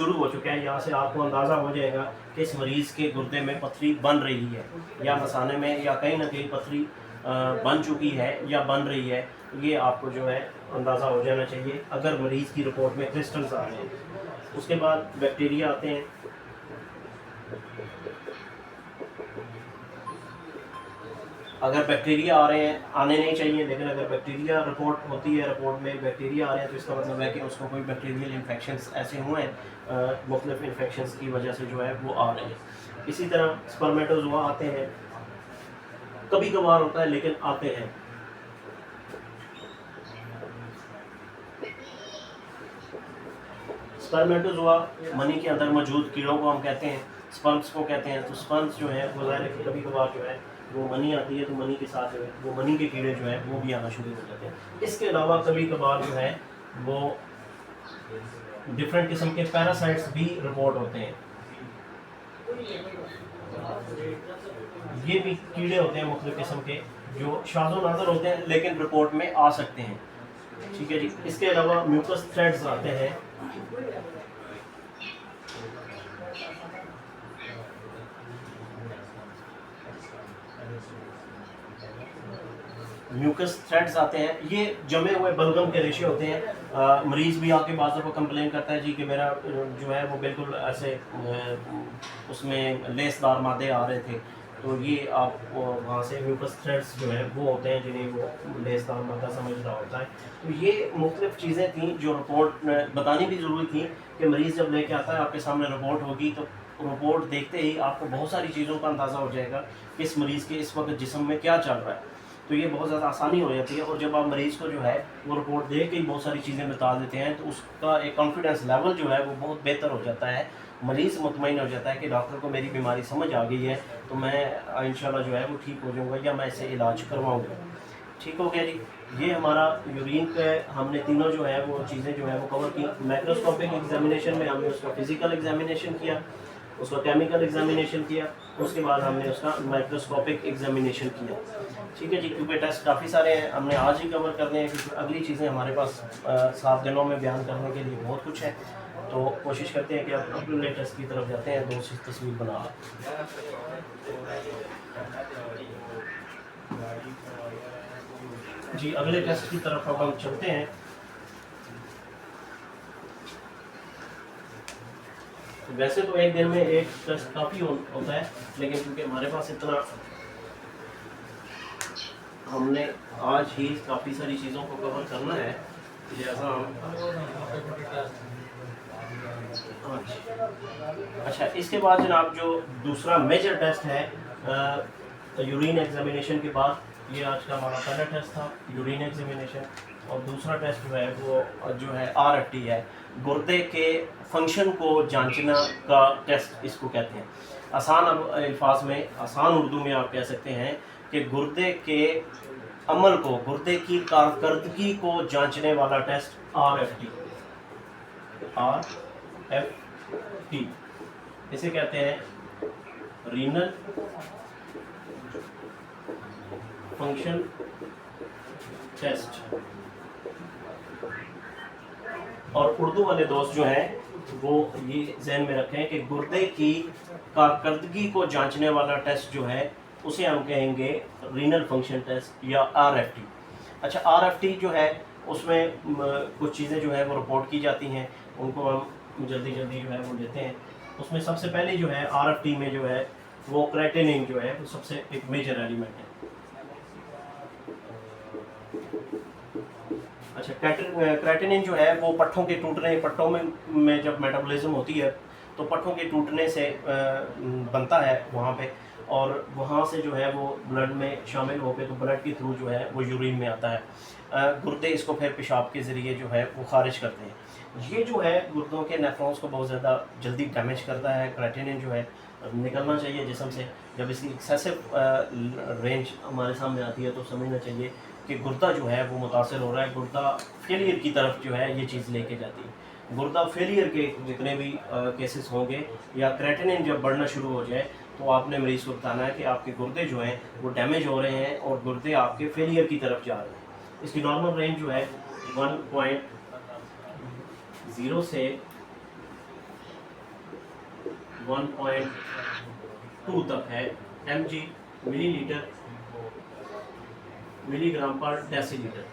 शुरू हो चुका है। यहाँ से आपको अंदाज़ा हो जाएगा कि इस मरीज़ के गुर्दे में पथरी बन रही है या मसाने में या कहीं ना कहीं पथरी बन चुकी है या बन रही है। ये आपको जो है अंदाज़ा हो जाना चाहिए अगर मरीज़ की रिपोर्ट में क्रिस्टल्स आ रहे हैं। उसके बाद बैक्टीरिया आते हैं। अगर बैक्टीरिया आ रहे हैं, आने नहीं चाहिए, लेकिन अगर बैक्टीरिया रिपोर्ट होती है, रिपोर्ट में बैक्टीरिया आ रहे हैं, तो इसका मतलब है कि उसको कोई बैक्टीरियल इन्फेक्शंस ऐसे हुए हैं, मुख्तलिफ इन्फेक्शंस की वजह से जो है वो आ रहे हैं। इसी तरह स्पर्मेटोजोआ आते हैं, कभी कभार होता है लेकिन आते हैं। स्पर्मेटोजोआ मनी के अंदर मौजूद कीड़ों को हम कहते हैं, स्पर्म्स को कहते हैं। तो स्पर्म्स जो है वो ज़ाहिर है कि कभी कभार जो है वो मनी आती है, तो मनी के साथ जो है वो मनी के कीड़े जो है वो भी आना शुरू हो जाते हैं। इसके अलावा कभी कभार जो है वो डिफरेंट किस्म के पैरासाइट्स भी रिपोर्ट होते हैं। ये भी कीड़े होते हैं मुख्तलिफ किस्म के जो शाज़ो नाज़र होते हैं लेकिन रिपोर्ट में आ सकते हैं। ठीक है जी। इसके अलावा म्यूकस थ्रेड्स आते हैं। म्यूकस थ्रेड्स आते हैं, ये जमे हुए बलगम के रेशे होते हैं। मरीज़ भी आपके पास को कंप्लेन करता है जी कि मेरा जो है वो बिल्कुल ऐसे उसमें लेसदार मादे आ रहे थे। तो ये आप वहाँ से म्यूकस थ्रेड्स जो है वो होते हैं जिन्हें वो लेसदार मादा समझ रहा होता है। तो ये मुख्तलिफ चीज़ें थी जो रिपोर्ट बतानी भी ज़रूरी थी कि मरीज़ जब लेके आता है आपके सामने रिपोर्ट होगी तो रिपोर्ट देखते ही आपको बहुत सारी चीज़ों का अंदाज़ा हो जाएगा कि इस मरीज़ के इस वक्त जिस्म में क्या चल रहा है। तो ये बहुत ज़्यादा आसानी हो जाती है। और जब आप मरीज़ को जो है वो रिपोर्ट देख के ही बहुत सारी चीज़ें बता देते हैं तो उसका एक कॉन्फिडेंस लेवल जो है वो बहुत बेहतर हो जाता है। मरीज़ मुतमईन हो जाता है कि डॉक्टर को मेरी बीमारी समझ आ गई है, तो मैं इंशाल्लाह जो है वो ठीक हो जाऊँगा या मैं इसे इलाज करवाऊँगा। ठीक हो गया जी। ये हमारा यूरिन का हमने तीनों जो है वो चीज़ें जो है वो कवर की। माइक्रोस्कोपिक एग्जामिनेशन में हमने उसका फिजिकल एग्जामिनेशन किया, उसका केमिकल एग्जामिनेशन किया, उसके बाद हमने उसका माइक्रोस्कोपिक एग्जामिनेशन किया। ठीक है जी। क्योंकि टेस्ट काफ़ी सारे हैं, हमने आज ही कवर करने हैं क्योंकि अगली चीज़ें हमारे पास 7 दिनों में बयान करने के लिए बहुत कुछ है। तो कोशिश करते हैं कि आप अगले टेस्ट की तरफ जाते हैं। 2 तस्वीर बना जी, अगले टेस्ट की तरफ अब हम चलते हैं। वैसे तो एक दिन में एक टेस्ट काफ़ी होता है, लेकिन क्योंकि हमारे पास इतना हमने आज ही काफ़ी सारी चीज़ों को कवर करना है, जैसा हम अच्छा इसके बाद जनाब जो दूसरा मेजर टेस्ट है यूरिन एग्जामिनेशन के बाद, ये आज का हमारा पहला टेस्ट था यूरिन एग्जामिनेशन। और दूसरा टेस्ट जो है वो जो है RFT है, गुर्दे के फंक्शन को जांचना का टेस्ट इसको कहते हैं। आसान अल्फाज में, आसान उर्दू में आप कह सकते हैं कि गुर्दे के अमल को, गुर्दे की कारकर्दगी को जांचने वाला टेस्ट RFT इसे कहते हैं रीनल फंक्शन टेस्ट। और उर्दू वाले दोस्त जो हैं वो ये जहन में रखें कि गुर्दे की कारकर्दगी को जांचने वाला टेस्ट जो है उसे हम कहेंगे रीनल फंक्शन टेस्ट या RFT। अच्छा RFT जो है उसमें कुछ चीज़ें जो है वो रिपोर्ट की जाती हैं, उनको हम जल्दी जल्दी जो है वो लेते हैं। उसमें सबसे पहले जो है RFT में जो है वो क्रेटिनिन जो है वो सबसे एक मेजर एलिमेंट है। अच्छा क्रेटिनिन जो है वो पट्ठों के टूटने, पट्ठों में जब मेटाबॉलिज्म होती है तो पट्ठों के टूटने से बनता है वहाँ पे, और वहाँ से जो है वो ब्लड में शामिल होकर तो ब्लड के थ्रू जो है वो यूरिन में आता है। गुर्दे इसको फिर पेशाब के ज़रिए जो है वो खारिज करते हैं। ये जो है गुर्दों के नेफ्रॉन्स को बहुत ज़्यादा जल्दी डैमेज करता है। क्रेटिनिन जो है निकलना चाहिए जिस्म से। जब इसकी एक्सेसिव रेंज हमारे सामने आती है तो समझना चाहिए कि गुर्दा जो है वो मुतासर हो रहा है, गुर्दा फेलियर की तरफ जो है ये चीज़ लेके जाती है। गुर्दा फेलियर के जितने भी केसेस होंगे या क्रेटिनिन जब बढ़ना शुरू हो जाए तो आपने मरीज़ को बताना है कि आपके गुर्दे जो हैं वो डैमेज हो रहे हैं और गुर्दे आपके फेलियर की तरफ जा रहे हैं। इसकी नॉर्मल रेंज जो है 1.0 से 1.2 तक है, mg मिलीलीटर मिलीग्राम पर डेसीलीटर,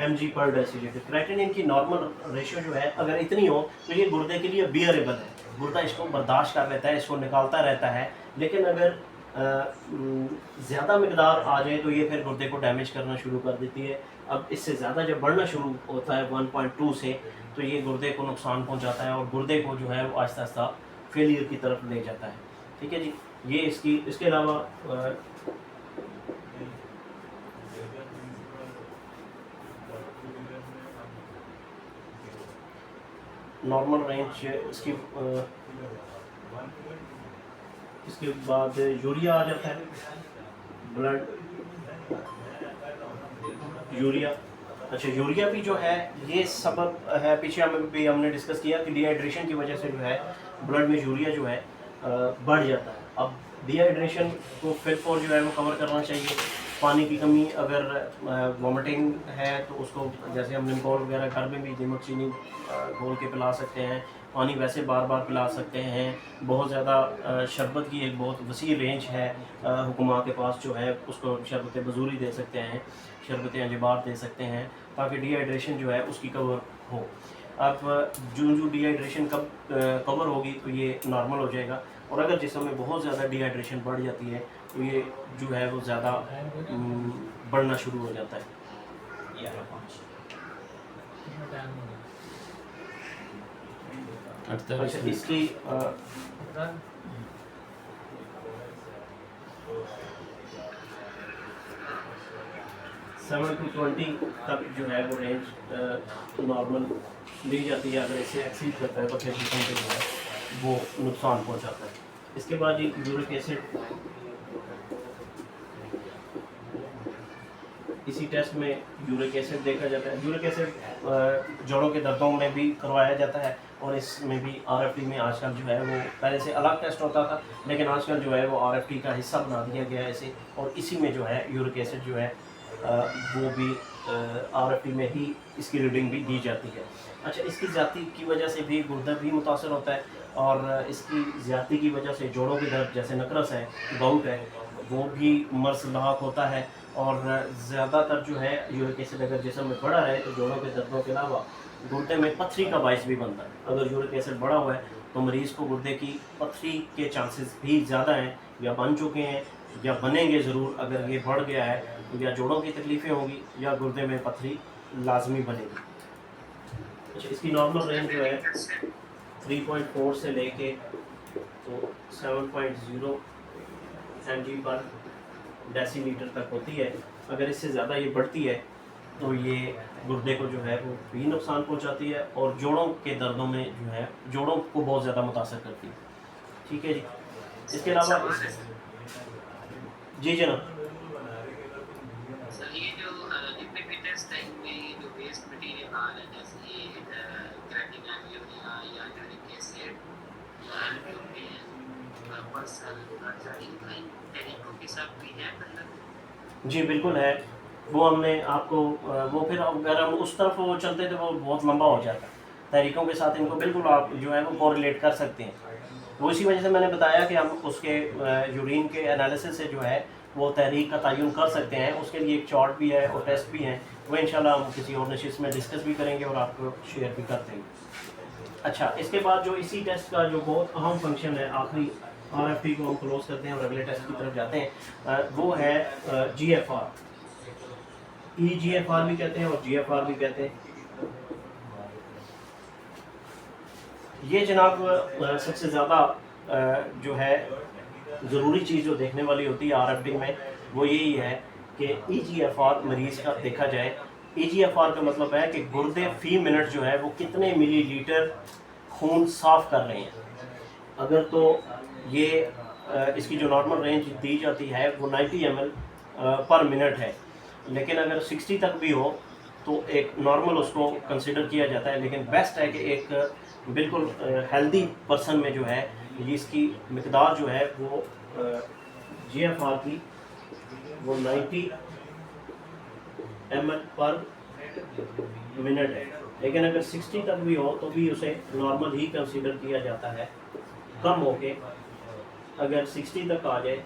mg पर डेसीलीटर। क्रेटिनिन की नॉर्मल रेशियो जो है अगर इतनी हो तो ये गुर्दे के लिए बियरेबल है, गुर्दा इसको बर्दाश्त कर लेता है, इसको निकालता रहता है। लेकिन अगर ज़्यादा मकदार आ जाए तो ये फिर गुर्दे को डैमेज करना शुरू कर देती है। अब इससे ज़्यादा जब बढ़ना शुरू होता है 1.2 से, तो ये गुर्दे को नुकसान पहुंचाता है और गुर्दे को जो है वो आहिस्ता आहिस्ता फेलियर की तरफ ले जाता है। ठीक है जी, ये इसके अलावा नॉर्मल रेंज इसके बाद यूरिया आ जाता है, ब्लड यूरिया। अच्छा, यूरिया भी जो है ये सबब है, पीछे हमने डिस्कस किया कि डिहाइड्रेशन की वजह से जो है ब्लड में यूरिया जो है बढ़ जाता है। अब डिहाइड्रेशन को फिर फॉर जो है वो कवर करना चाहिए। पानी की कमी, अगर वॉमिटिंग है तो उसको जैसे हम निम्बोल वगैरह घर में भी नमक चीनी घोल के पिला सकते हैं, पानी वैसे बार बार पिला सकते हैं। बहुत ज़्यादा शरबत की एक बहुत वसी रेंज है, हुक्मा के पास जो है उसको शरबत बजूरी दे सकते हैं, शरबत अंजबार दे सकते हैं, ताकि डिहाइड्रेशन जो है उसकी कवर हो। अब जो डिहाइड्रेशन कवर होगी तो ये नॉर्मल हो जाएगा। और अगर जिस्म में बहुत ज़्यादा डिहाइड्रेशन बढ़ जाती है तो ये जो है वो ज़्यादा बढ़ना शुरू हो जाता है। अच्छा, इसकी 7 to 20 तक जो है वो रेंज नॉर्मल ली जाती है। अगर इसे एक्सीड करता है तो फिर जिस्म पे जो है वो नुकसान पहुंचाता है। इसके बाद ये यूरिक एसिड, इसी टेस्ट में यूरिक एसिड देखा जाता है। यूरिक एसिड जोड़ों के दर्दों में भी करवाया जाता है और इसमें भी आरएफटी में आजकल जो है वो, पहले से अलग टेस्ट होता था लेकिन आजकल जो है वो आरएफटी का हिस्सा बना दिया गया है इसे, और इसी में जो है यूरिक एसिड जो है वो भी आरएफटी में ही इसकी रीडिंग भी दी जाती है। अच्छा, इसकी ज़्यादती की वजह से भी गुर्दा भी मुतासर होता है और इसकी ज़्यादती की वजह से जोड़ों के दर्द जैसे नकरस है, गाउट है, वो भी मर्ज लाक होता है। और ज़्यादातर जो है यूरिक एसिड अगर जिस्म में बढ़ा है तो जोड़ों के दर्दों के अलावा गुर्दे में पथरी का बायस भी बनता है। अगर यूरिक एसिड बढ़ा हुआ है तो मरीज़ को गुर्दे की पथरी के चांसेस भी ज़्यादा हैं, या बन चुके हैं या बनेंगे ज़रूर। अगर ये बढ़ गया है तो या जोड़ों की तकलीफ़ें होंगी या गुर्दे में पथरी लाजमी बनेगी। अच्छा, इसकी नॉर्मल रेंज जो है 3.4 से लेके तो 7.0 mg पर डेसीलीटर तक होती है। अगर इससे ज़्यादा ये बढ़ती है तो ये गुर्दे को जो है वो भी नुकसान पहुंचाती है और जोड़ों के दर्दों में जो है जोड़ों को बहुत ज़्यादा मुतासर करती है। ठीक है जी, इसके अलावा जी जनाब, सर ये जो लिपिड टेस्ट टाइम में जो वेस्ट मटेरियल आ रहा है, जैसे ये क्रेटिनिन, यूरिया या यूरिक एसिड, जी बिल्कुल है। वो हमने आपको वो फिर अगर हम उस तरफ वो चलते तो वो बहुत लंबा हो जाता है। तहरीकों के साथ इनको बिल्कुल आप जो है वो कोरिलेट कर सकते हैं। तो इसी वजह से मैंने बताया कि हम उसके यूरिन के एनालिसिस से जो है वो तहरीक का तयन कर सकते हैं। उसके लिए एक चार्ट भी है और टेस्ट भी हैं, वो इंशाल्लाह हम किसी और नशिस्त में डिस्कस भी करेंगे और आपको शेयर भी कर देंगे। अच्छा, इसके बाद जो इसी टेस्ट का जो बहुत अहम फंक्शन है, आखिरी आरएफटी को हम क्लोज करते हैं और अगले टेस्ट की तरफ जाते हैं, वो है जीएफआर। ईजीएफआर भी कहते हैं और जीएफआर भी कहते हैं। ये जनाब सबसे ज़्यादा जो है ज़रूरी चीज़ जो देखने वाली होती है आरएफटी में वो यही है कि ईजीएफआर मरीज़ का देखा जाए। ईजीएफआर का मतलब है कि गुर्दे फी मिनट जो है वो कितने मिलीलीटर खून साफ़ कर रहे हैं। अगर तो ये इसकी जो नॉर्मल रेंज दी जाती है वो 90 ml पर मिनट है, लेकिन अगर 60 तक भी हो तो एक नॉर्मल उसको कंसिडर किया जाता है। लेकिन बेस्ट है कि एक बिल्कुल हेल्दी पर्सन में जो है ये इसकी मिकदार जो है वो जीएफआर की वो 90 ml पर मिनट है। लेकिन अगर 60 तक भी हो तो भी उसे नॉर्मल ही कंसीडर किया जाता है। कम होके अगर 60 तक आ जाए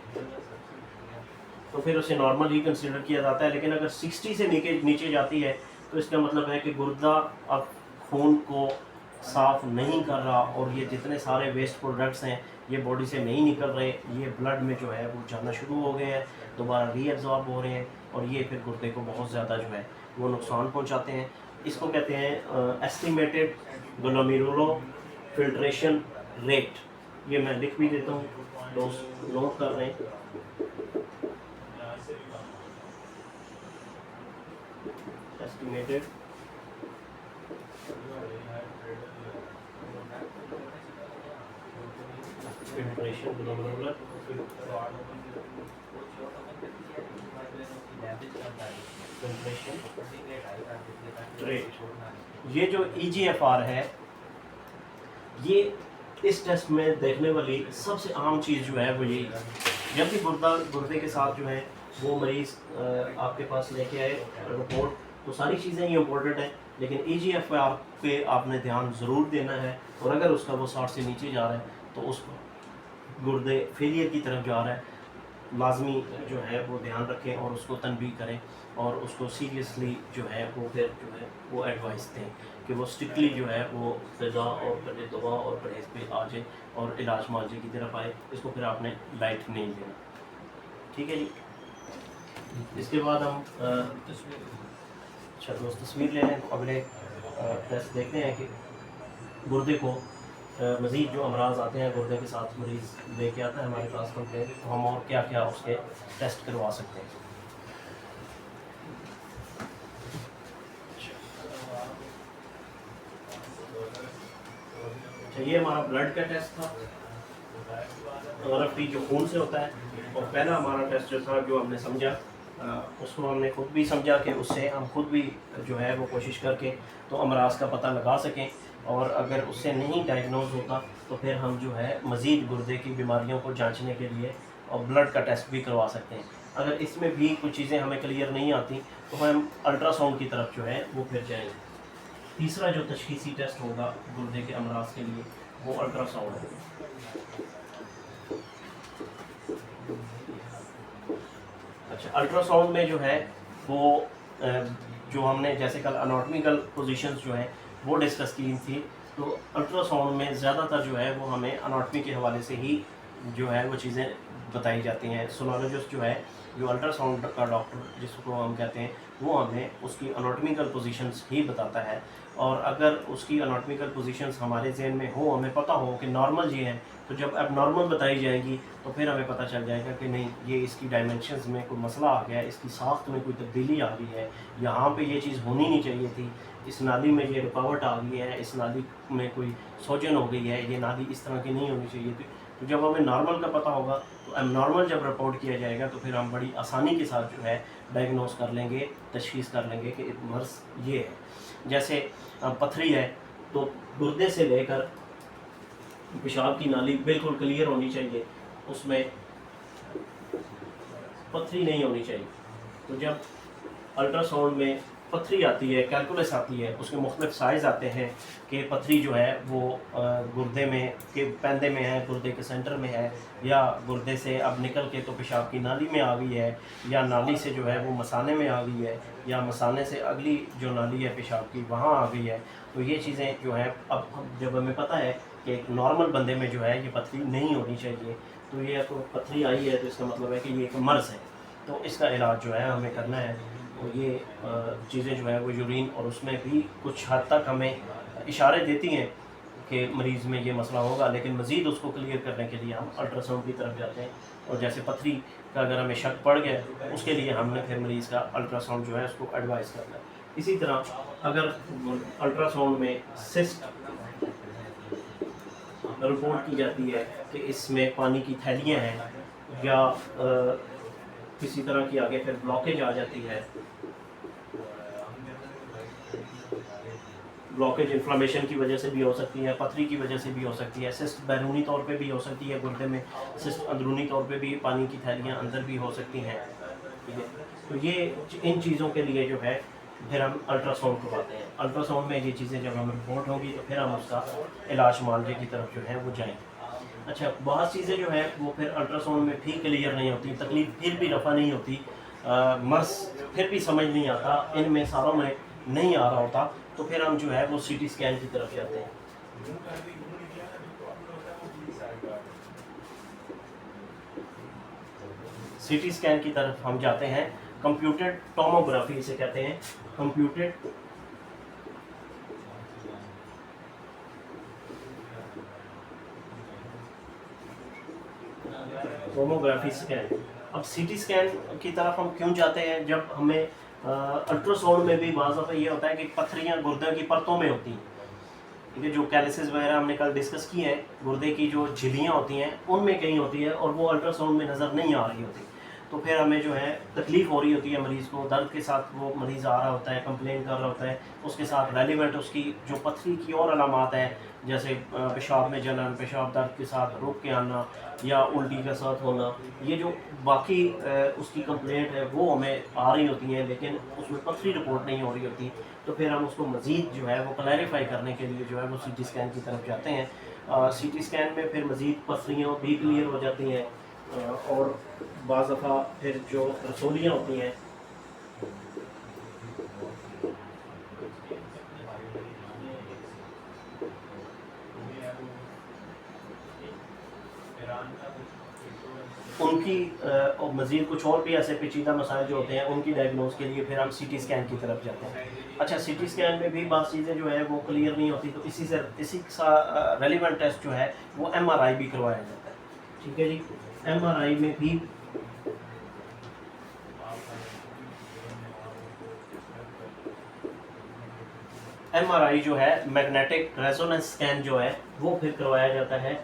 तो फिर उसे नॉर्मल ही कंसिडर किया जाता है, लेकिन अगर 60 से नीचे नीचे जाती है तो इसका मतलब है कि गुर्दा अब खून को साफ नहीं कर रहा और ये जितने सारे वेस्ट प्रोडक्ट्स हैं ये बॉडी से नहीं निकल रहे, ये ब्लड में जो है वो जाना शुरू हो गए हैं, दोबारा रीअब्जॉर्ब हो रहे हैं और ये फिर गुर्दे को बहुत ज़्यादा जो है वो नुकसान पहुंचाते हैं। इसको कहते हैं एस्टिमेटेड ग्लोमेरुलो फिल्ट्रेशन रेट। ये मैं लिख भी देता हूँ, दोस्त नोट कर रहे हैं। Estimated filtration glomerular filtration rate. ये जो EGFR है, ये इस टेस्ट में देखने वाली सबसे आम चीज़ जो है वो यही है। जब भी गुर्दे के साथ जो है वो मरीज़ आपके पास लेके आए रिपोर्ट, तो सारी चीज़ें ये इम्पोर्टेंट है, लेकिन EGFR पे आपने ध्यान ज़रूर देना है। और अगर उसका वो 60 से नीचे जा रहा है तो उसको गुर्दे फेलियर की तरफ जा रहा है, लाजमी जो है वो ध्यान रखें और उसको तनबीह करें और उसको सीरियसली जो है वो फिर जो है वो एडवाइस दें कि वो स्ट्रिक्टली जो है वो ग़िज़ा और दवा और परहेज़ पे आ जाए और इलाज मुआवजे की तरफ आए। इसको फिर आपने लाइट नहीं लेना, ठीक है जी। इसके बाद हम अच्छा दोस्त तस्वीर ले लें। तो अगले टेस्ट देखते हैं कि गुर्दे को मज़ीद जो अमराज आते हैं गुर्दे के साथ मरीज़ लेके आता है हमारे पास कंप्लेन, तो हम और क्या क्या उसके टेस्ट करवा सकते हैं। अच्छा, ये हमारा ब्लड का टेस्ट था, RFT जो खून से होता है। और पहला हमारा टेस्ट जो था जो हमने समझा उसको हमने खुद भी समझा कि उससे हम खुद भी जो है वो कोशिश करके तो अमराज का पता लगा सकें, और अगर उससे नहीं डायग्नोज होता तो फिर हम जो है मज़ीद गुर्दे की बीमारियों को जांचने के लिए और ब्लड का टेस्ट भी करवा सकते हैं। अगर इसमें भी कुछ चीज़ें हमें क्लियर नहीं आती तो हम अल्ट्रासाउंड की तरफ जो है वो फिर जाएंगे। तीसरा जो तशखीसी टेस्ट होगा गुर्दे के अमराज के लिए वो अल्ट्रासाउंड है। अच्छा, अल्ट्रासाउंड में जो है वो जो हमने जैसे कल अनाटॉमिकल पोजीशंस जो हैं वो डिस्कस की थी, तो अल्ट्रासाउंड में ज़्यादातर जो है वो हमें अनाटॉमी के हवाले से ही जो है वो चीज़ें बताई जाती हैं। सोनोलॉजिस्ट जो है, जो अल्ट्रासाउंड का डॉक्टर जिसको हम कहते हैं, वो हमें उसकी अनाटॉमिकल पोजीशंस ही बताता है। और अगर उसकी अनाटॉमिकल पोजीशंस हमारे जहन में हो, हमें पता हो कि नॉर्मल ये हैं, तो जब अब नॉर्मल बताई जाएगी तो फिर हमें पता चल जाएगा कि नहीं, ये इसकी डायमेंशंस में कोई मसला आ गया है, इसकी साख्त में कोई तब्दीली आ गई है, यहाँ पे ये चीज़ होनी नहीं चाहिए थी, इस नाली में ये रुकावट आ गई है, इस नाली में कोई सोजन हो गई है, ये नाली इस तरह की नहीं होनी चाहिए थी। तो जब हमें नॉर्मल का पता होगा तो अब नॉर्मल जब रिपोर्ट किया जाएगा तो फिर हम बड़ी आसानी के साथ जो है डायग्नोस कर लेंगे, तशखीस कर लेंगे कि मर्ज़ ये है। जैसे पथरी है तो गुर्दे से लेकर पेशाब की नाली बिल्कुल क्लियर होनी चाहिए, उसमें पथरी नहीं होनी चाहिए। तो जब अल्ट्रासाउंड में पथरी आती है, कैलकुलस आती है, उसके मुख्तलिफ साइज़ आते हैं कि पथरी जो है वो गुर्दे में के पैंदे में है, गुर्दे के सेंटर में है, या गुर्दे से अब निकल के तो पेशाब की नाली में आ गई है, या नाली से जो है वो मसाने में आ गई है, या मसाने से अगली जो नाली है पेशाब की वहाँ आ गई है। तो ये चीज़ें जो है अब जब हमें पता है कि एक नॉर्मल बंदे में जो है ये पथरी नहीं होनी चाहिए, तो ये तो पथरी आई है तो इसका मतलब है कि ये एक मर्ज़ है, तो इसका इलाज जो है हमें करना है। तो ये चीज़ें जो है वो यूरिन और उसमें भी कुछ हद तक हमें इशारे देती हैं कि मरीज़ में ये मसला होगा, लेकिन मज़ीद उसको क्लियर करने के लिए हम अल्ट्रासाउंड की तरफ जाते हैं। और जैसे पथरी का अगर हमें शक पड़ गया तो उसके लिए हमने फिर मरीज़ का अल्ट्रासाउंड जो है उसको एडवाइस करना है। इसी तरह अगर अल्ट्रासाउंड में सिस्ट रिपोर्ट की जाती है कि इसमें पानी की थैलियाँ हैं, या किसी तरह की आगे फिर ब्लॉकेज आ जाती है, ब्लॉकेज इन्फ्लामेशन की वजह से भी हो सकती है, पथरी की वजह से भी हो सकती है, सिस्ट बैरूनी तौर पे भी हो सकती है, गुर्दे में सिस्ट अंदरूनी तौर पे भी पानी की थैलियाँ अंदर भी हो सकती हैं, ठीक है। तो ये इन चीज़ों के लिए जो है फिर हम अल्ट्रासाउंड करवाते हैं। अल्ट्रासाउंड में ये चीज़ें जब हमें रिपोर्ट होगी तो फिर हम उसका इलाज मुआवजे की तरफ जो है वो जाएंगे। अच्छा, बहुत चीज़ें जो है वो फिर अल्ट्रासाउंड में भी क्लियर नहीं होती, तकलीफ फिर भी रफा नहीं होती, मर्स फिर भी समझ नहीं आता, इनमें सारों में नहीं आ रहा होता, तो फिर हम जो है वो सीटी स्कैन की तरफ जाते हैं। सीटी स्कैन की तरफ हम जाते हैं। कंप्यूटेड टोमोग्राफी इसे कहते हैं, कंप्यूटेड टोमोग्राफी स्कैन। अब सीटी स्कैन की तरफ हम क्यों जाते हैं? जब हमें अल्ट्रासाउंड में भी बाज़ दफ़ा ये होता है कि पत्थरियाँ गुर्दे की परतों में होती हैं, ठीक है, जो कैलिसिस वगैरह हमने कल डिस्कस किए हैं, गुर्दे की जो झिल्लियाँ होती हैं उनमें कहीं होती है और वो अल्ट्रासाउंड में नज़र नहीं आ रही होती, तो फिर हमें जो है तकलीफ़ हो रही होती है, मरीज़ को दर्द के साथ वो मरीज़ आ रहा होता है, कंप्लेन कर रहा होता है, उसके साथ रेलिवेंट उसकी जो पथरी की और अलामात हैं, जैसे पेशाब में जलन, पेशाब दर्द के साथ रुक के आना या उल्टी के साथ होना, ये जो बाकी उसकी कंप्लेंट है वो हमें आ रही होती हैं, लेकिन उसमें पथरी रिपोर्ट नहीं हो रही होती, तो फिर हम उसको मज़ीद जो है वो क्लैरिफाई करने के लिए जो है वो सीटी स्कैन की तरफ जाते हैं। सीटी स्कैन में फिर मज़ीद पथरियाँ भी क्लियर हो जाती हैं, और बाज़ दफ़ा फिर जो रसोलियाँ होती हैं उनकी और मज़ीद कुछ और भी ऐसे पेचीदा मसाइल जो होते हैं उनकी डायग्नोज के लिए फिर हम सीटी स्कैन की तरफ जाते हैं। अच्छा, सीटी स्कैन में भी बात चीज़ें जो है वो क्लियर नहीं होती, तो इसी रेलिवेंट टेस्ट जो है वो एमआरआई भी करवाया जाता है, ठीक है जी। एमआरआई में भी एमआरआई जो है मैग्नेटिक रेजोनेंस स्कैन जो है वो फिर करवाया जाता है।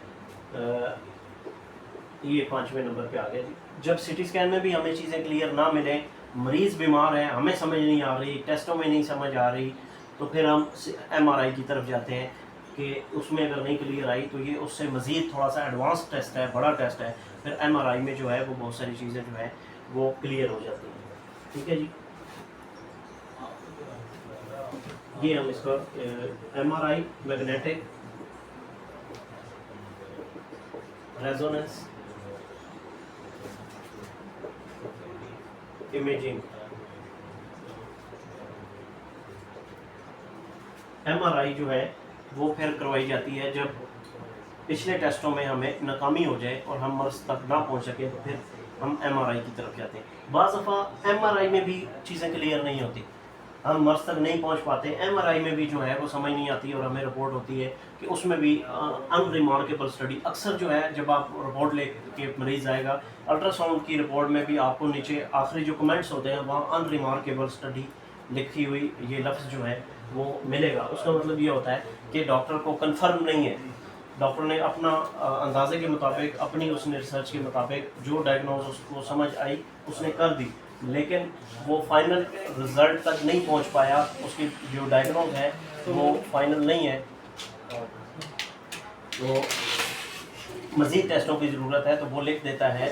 ये 5वें नंबर पे आ गया जी। जब सीटी स्कैन में भी हमें चीज़ें क्लियर ना मिले, मरीज़ बीमार है, हमें समझ नहीं आ रही, टेस्टों में नहीं समझ आ रही, तो फिर हम एमआरआई की तरफ जाते हैं कि उसमें अगर नहीं क्लियर आई तो ये उससे मज़ीद थोड़ा सा एडवांस टेस्ट है, बड़ा टेस्ट है, फिर एमआरआई में जो है वो बहुत सारी चीज़ें जो है वो क्लियर हो जाती हैं, ठीक है जी। ये हम इसका MRI magnetic resonance imaging. MRI जो है वो फिर करवाई जाती है जब पिछले टेस्टों में हमें नाकामी हो जाए और हम मर्ज तक ना पहुंच सके, तो फिर हम एमआरआई की तरफ जाते हैं। बाज़ दफ़ा एमआरआई में भी चीज़ें क्लियर नहीं होती, हम मर्ज तक नहीं पहुंच पाते, एमआरआई में भी जो है वो समझ नहीं आती और हमें रिपोर्ट होती है कि उसमें भी अनरिमार्केबल स्टडी। अक्सर जो है जब आप रिपोर्ट ले के मरीज़ आएगा, अल्ट्रासाउंड की रिपोर्ट में भी आपको नीचे आखिरी जो कमेंट्स होते हैं वहाँ अनरिमार्केबल स्टडी लिखी हुई ये लफ्ज़ जो है वो मिलेगा। उसका मतलब ये होता है कि डॉक्टर को कन्फर्म नहीं है, डॉक्टर ने अपना अंदाजे के मुताबिक, अपनी उसने रिसर्च के मुताबिक जो डायग्नोज उसको समझ आई उसने कर दी, लेकिन वो फाइनल रिजल्ट तक नहीं पहुंच पाया, उसकी जो डायग्नोज है वो फाइनल नहीं है, तो मज़ीद टेस्टों की ज़रूरत है, तो वो लिख देता है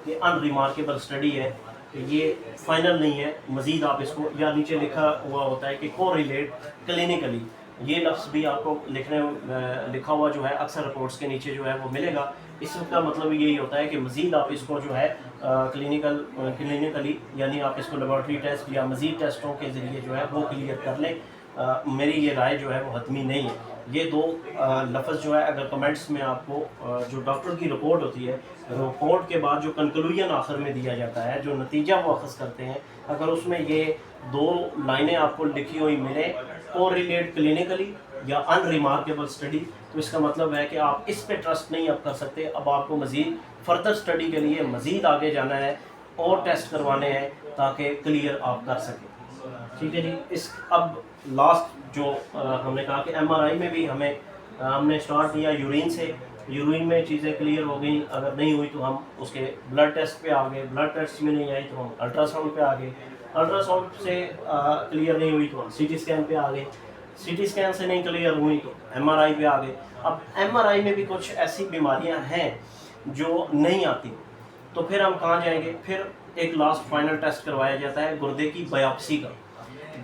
कि अनरिमार्केबल स्टडी है, तो ये फाइनल नहीं है, मज़ीद आप इसको, या नीचे लिखा हुआ होता है कि कोरिलेट क्लिनिकली, ये लफ्ज़ भी आपको लिखा हुआ जो है अक्सर रिपोर्ट्स के नीचे जो है वो मिलेगा। इसका मतलब यही होता है कि मज़ीद आप इसको जो है क्लिनिकली यानी आप इसको लेबॉर्ट्री टेस्ट या मज़ीद टेस्टों के ज़रिए जो है वो क्लियर कर लें। मेरी ये राय जो है वो हतमी नहीं है। ये दो लफ्ज़ जो है अगर कमेंट्स में आपको जो डॉक्टर की रिपोर्ट होती है, रिपोर्ट के बाद जो कंक्लूजन आखिर में दिया जाता है, जो नतीजा वो अखज़ करते हैं, अगर उसमें ये दो लाइनें आपको लिखी हुई मिले, कोरिलेट क्लिनिकली या अनरिमार्केबल स्टडी, तो इसका मतलब है कि आप इस पे ट्रस्ट नहीं आप कर सकते, अब आपको मज़ीद फर्दर स्टडी के लिए मज़ीद आगे जाना है और टेस्ट करवाने हैं ताकि क्लियर आप कर सकें, ठीक है जी। इस अब लास्ट जो हमने कहा कि एमआरआई में भी हमने स्टार्ट किया यूरिन से, यूरिन में चीज़ें क्लियर हो गई, अगर नहीं हुई तो हम उसके ब्लड टेस्ट पे आ गए, ब्लड टेस्ट में नहीं आई तो हम अल्ट्रासाउंड पे आ गए, अल्ट्रासाउंड से क्लियर नहीं हुई तो हम सीटी स्कैन पे आ गए, सीटी स्कैन से नहीं क्लियर हुई तो एमआरआई पे आ गए। अब एमआरआई में भी कुछ ऐसी बीमारियां हैं जो नहीं आती, तो फिर हम कहाँ जाएंगे? फिर एक लास्ट फाइनल टेस्ट करवाया जाता है गुर्दे की बायोप्सी का,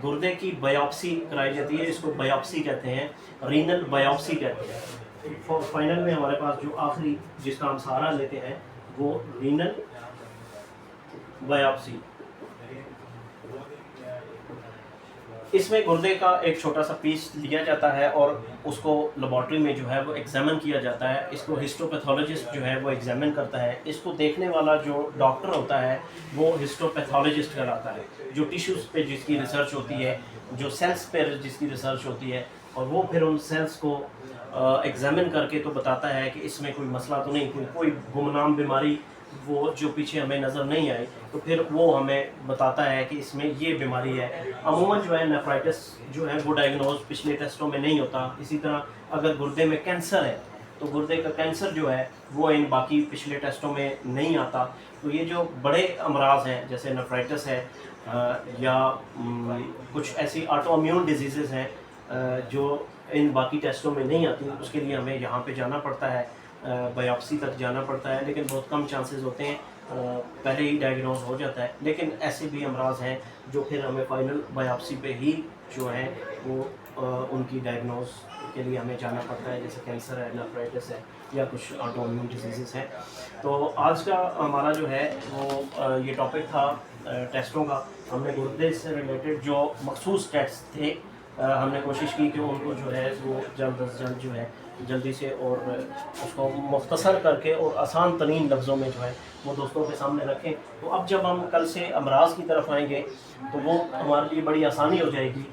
गुर्दे की बायोप्सी कराई जाती है, इसको बायोप्सी कहते हैं, रीनल बायोप्सी कहते हैं, फाइनल में हमारे पास जो आखिरी जिसका हम सहारा लेते हैं वो रीनल बायोप्सी। इसमें गुर्दे का एक छोटा सा पीस लिया जाता है और उसको लेबॉर्ट्री में जो है वो एग्जामिन किया जाता है। इसको हिस्टोपैथोलॉजिस्ट जो है वो एग्जामिन करता है। इसको देखने वाला जो डॉक्टर होता है वो हिस्टोपैथोलॉजिस्ट कहलाता है। जो टिश्यूज़ पे जिसकी रिसर्च होती है, जो सेल्स पे जिसकी रिसर्च होती है, और वो फिर उन सेल्स को एग्जामिन करके तो बताता है कि इसमें कोई मसला तो नहीं, कोई गुमनाम बीमारी वो जो पीछे हमें नज़र नहीं आई, तो फिर वो हमें बताता है कि इसमें ये बीमारी है। अमूमन जो है नेफ्राइटिस जो है वो डायग्नोज पिछले टेस्टों में नहीं होता। इसी तरह अगर गुर्दे में कैंसर है तो गुर्दे का कैंसर जो है वो इन बाकी पिछले टेस्टों में नहीं आता। तो ये जो बड़े अमराज हैं जैसे नेफ्राइटिस है या कुछ ऐसी ऑटोइम्यून डिजीज़ हैं जो इन बाकी टेस्टों में नहीं आती, उसके लिए हमें यहाँ पे जाना पड़ता है, बायोप्सी तक जाना पड़ता है। लेकिन बहुत कम चांसेस होते हैं, पहले ही डायग्नोज हो जाता है। लेकिन ऐसे भी अमराज हैं जो फिर हमें फाइनल बायोप्सी पे ही जो है वो उनकी डायग्नोज के लिए हमें जाना पड़ता है, जैसे कैंसर है, नेफ्राइटिस है या कुछ ऑटोइम्यून डिजीज़ हैं। तो आज का हमारा जो है वो ये टॉपिक था टेस्टों का। हमने गुर्दे से रिलेटेड जो मखसूस टेस्ट थे हमने कोशिश की कि उनको जो है वो जल्द अज जल्द जो है जल्दी से और उसको मुख्तसर करके और आसान तरीन लफ्ज़ों में जो है वो दोस्तों के सामने रखें। तो अब जब हम कल से अमराज की तरफ आएंगे तो वो हमारे लिए बड़ी आसानी हो जाएगी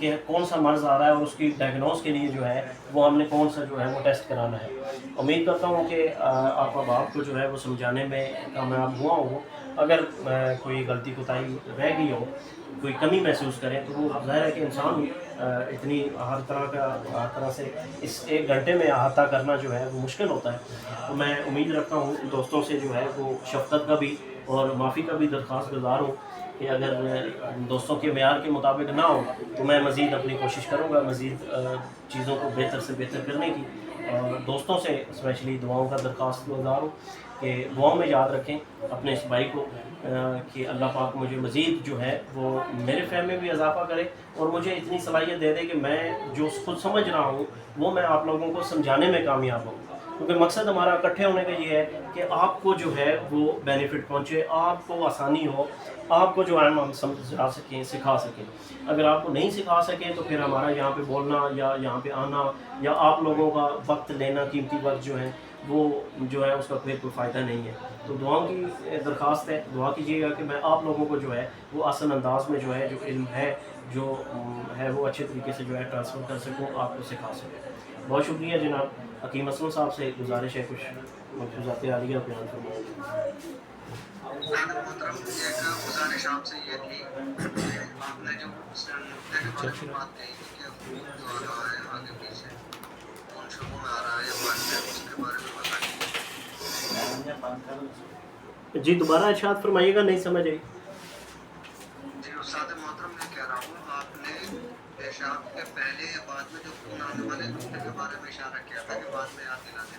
कि कौन सा मर्ज़ आ रहा है और उसकी डायग्नोस के लिए जो है वो हमने कौन सा जो है वो टेस्ट कराना है। उम्मीद करता हूँ कि आप अब आपको जो है वो समझाने में कामयाब हुआ हूँ। अगर कोई गलती कोताही रह गई हो, कोई कमी महसूस करें, तो वो ज़ाहिर है कि इंसान इतनी हर तरह से इस 1 घंटे में अहाता करना जो है वो मुश्किल होता है। तो मैं उम्मीद रखता हूँ दोस्तों से जो है वो शफ़क़त का भी और माफ़ी का भी दरख्वास्त गुज़ार हूँ कि अगर दोस्तों के मेयार के मुताबिक ना हो तो मैं मज़ीद अपनी कोशिश करूँगा मज़ीद चीज़ों को बेहतर से बेहतर करने की। और दोस्तों से स्पेशली दुआओं का दरख्वास्त गुज़ार हूँ कि दुआओं में याद रखें अपने इस भाई को कि अल्लाह पाक मुझे मज़ीद जो है वो मेरे फ़हम में भी इजाफ़ा करे और मुझे इतनी सलाहियत दे दे कि मैं जो खुद समझ रहा हूँ वो मैं आप लोगों को समझाने में कामयाब हूँ। क्योंकि मकसद हमारा इकट्ठे होने का ये है कि आपको जो है वो बेनिफिट पहुँचे, आपको आसानी हो, आपको जो है हम समझा सकें, सिखा सकें। अगर आपको नहीं सिखा सकें तो फिर हमारा यहाँ पे बोलना या यहाँ पे आना या आप लोगों का वक्त लेना, कीमती वक्त जो है वो जो है उसका फिर कोई फ़ायदा नहीं है। तो दुआओं की दरख्वास्त है, दुआ कीजिएगा कि मैं आप लोगों को जो है वो आसान अंदाज में जो है जो इल्म है जो है वो अच्छे तरीके से जो है ट्रांसफ़र कर सकूँ, आपको सिखा सकूँ। बहुत शुक्रिया जनाब। हकीम असलम साहब से गुजारिश है कुछ मलफूज़ात आलिया बयान फरमाएं। मोहतरम, एक गुजारिश आपसे ये थी कि आपने जो नुक्ते के बारे में बात कही थी कि खून जो आ रहा है आगे पीछे कौन शुरू में आ रहा है बाद में, उसके बारे में बताइए। जी दोबारा इरशाद फरमाइएगा, नहीं समझ आई। जी उस्ताद मोहतरम, मैं कह रहा हूँ आपने पेशाब के पहले या बाद में जो खून आने वाले नुक्ते के बारे में इशारा किया था कि बाद में याद दिलाने।